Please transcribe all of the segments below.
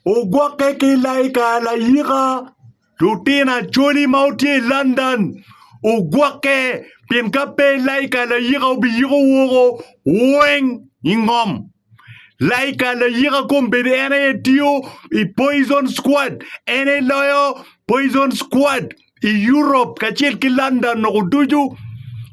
Ogwoke ki Liaka Layika Lutina Choli Mauti London. Ogwoke Pinkape Liaka Layika Ubiyiko Wogo Weng Ingom. Liaka Layika Kumbidi ene tio I Poison Squad. Ene loyo Poison Squad I Europe kachil ki London no kutuju.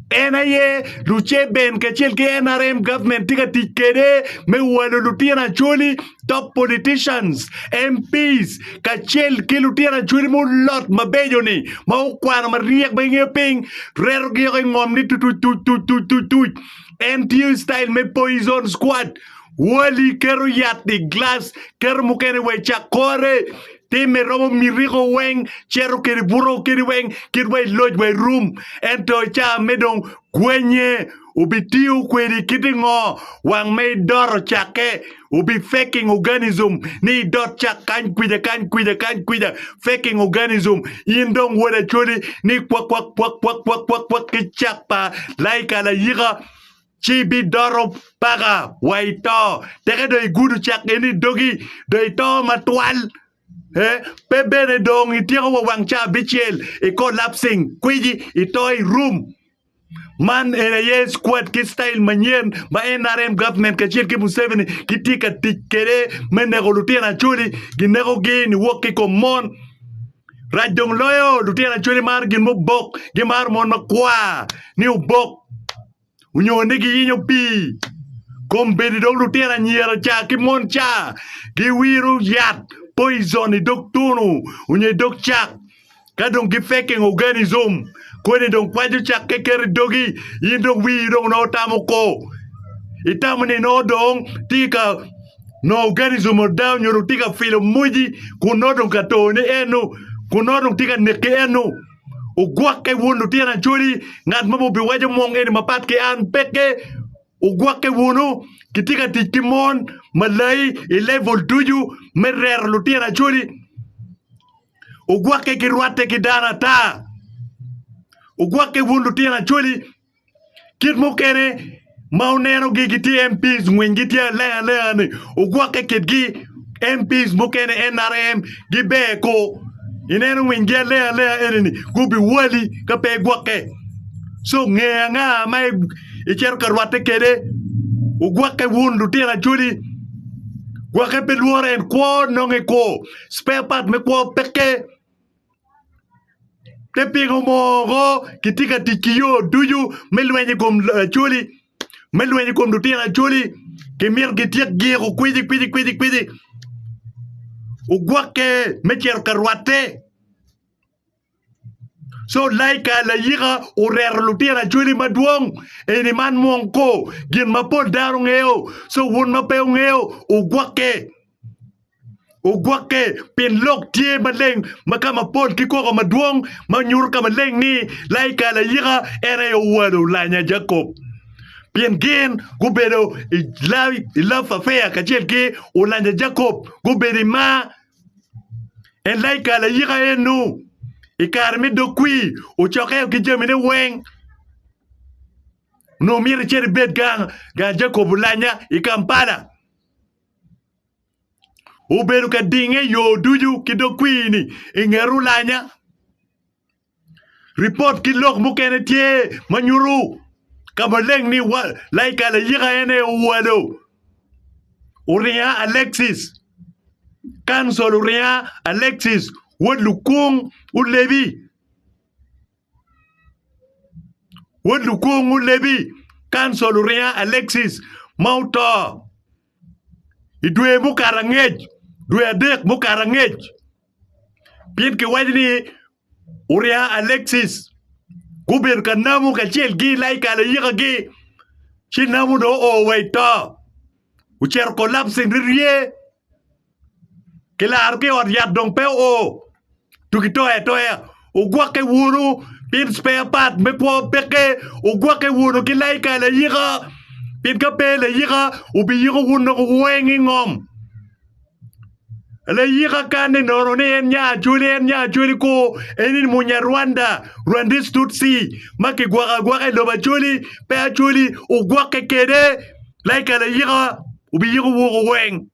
Ye luche ben kachil ki NRM government tika tikere me walo lutina chuli top politicians MPs kachil ki lutina chuli mo lot mabeyo ni maukwana mariak bengi ping rero ki ngom ni tu NTU style me Poison Squad wali kero yati glass kero mukene we chakore Time robo mirigo weng, chero kiri buro kiri weng, kiri way lodge way room, ento cha medong kwenye, ubi tiu kweri kiti ngo, wang may doro chake, ubi faking organism, ni dot chak kan kwida, faking organism, indong wada choli, ni kwak kichakpa, Liaka Layika, Chibi doro paga, waito, teke do igudu chak eni dogi, do ito matwal, Pebene dong itiro wangcha bichel collapsing kwiji itoi room man ene squad ki style manyen ma NRM government kachir ki Museveni kitika tikere menego lutina chuli ginego gini woki komon rajong loyo lutina chuli mar gin mo bok gimar mon makwa ni ubok unyone gi yinyo pi kombedi dong lutina nyera cha ki mon cha gi wiru yat Poison i dok tunu, unye dok chak, kadong ki faking organism, kwenye dong kwaju chak kekeri dogi, yin dong wi dong no tamoko. Itamani no dong, tika no organism o down yoro tika filo muji, kunodong katone enu, kunodong tika neke enu. Ogwoke wunu tina churi, ngat mabu biwaja mong eni mapat ke an peke, Ogwoke wunu, kitika tikimon, malay, level 2, merer lutina chuli. Ogwoke kirwate kidana ta. Ogwoke wunu lutina chuli. Kid mukene, mauneno gigiti MPs, mwingitia lea ni. Ogwoke kidgi MPs mukene NRM, gibeko. Ineno mwingia lea enini. Gubi wali kape gwoke. So nga may ichero karwate kede Ogwoke wun lutina chuli Gwoke peluore en kwa nonge ko spare part me kwa peke te pingo mogo kitika tikiyo duyu melwenye kom chuli melwenye kom lutina chuli kemir gitiak giro kwidi Ogwoke me chero karwate So Liaka Layika urer lutina chuli maduong eni man monko gin mapol darong eo so wun mapeo eo Ogwoke pin lok tie maleng makama pol kiko maduong manyur ka maleng ni Liaka Layika ere wado lanya Jacob pin gin gubedo love affair kachel ki ulanya Jacob gubedi ma en Liaka Layika enu Ikarmi do kui uchoke kijemine weng no mire chere bed gang Jacob lanya ikampala uberu ka dinge yo duju kido kui ni ingeru lanya report kilok mukene tie manyuru kamaleng ni Liaka Layika ene wado uria Alexis cancel uria Alexis Wod lukung ulebi cancel uria Alexis mauta idwe mukarangej dwe adek mukarangej pien ke wajni uria Alexis kuber kanamu kachel gi Liaka Layika gi chinamu do o waita ucher collapsing rie Kelar ke or yat dong pe o Tukitoya Ogwoke wunu pin spare part me po peke Ogwoke wunu ki Liaka Layika pin kape Layika ubi yiko wunu wengi ngom Layika kane noro ne enya chuli ko enin munya Rwandese Tutsi maki gwaka loba chuli pe chuli Ogwoke kede Liaka Layika ubi yiko wunu weng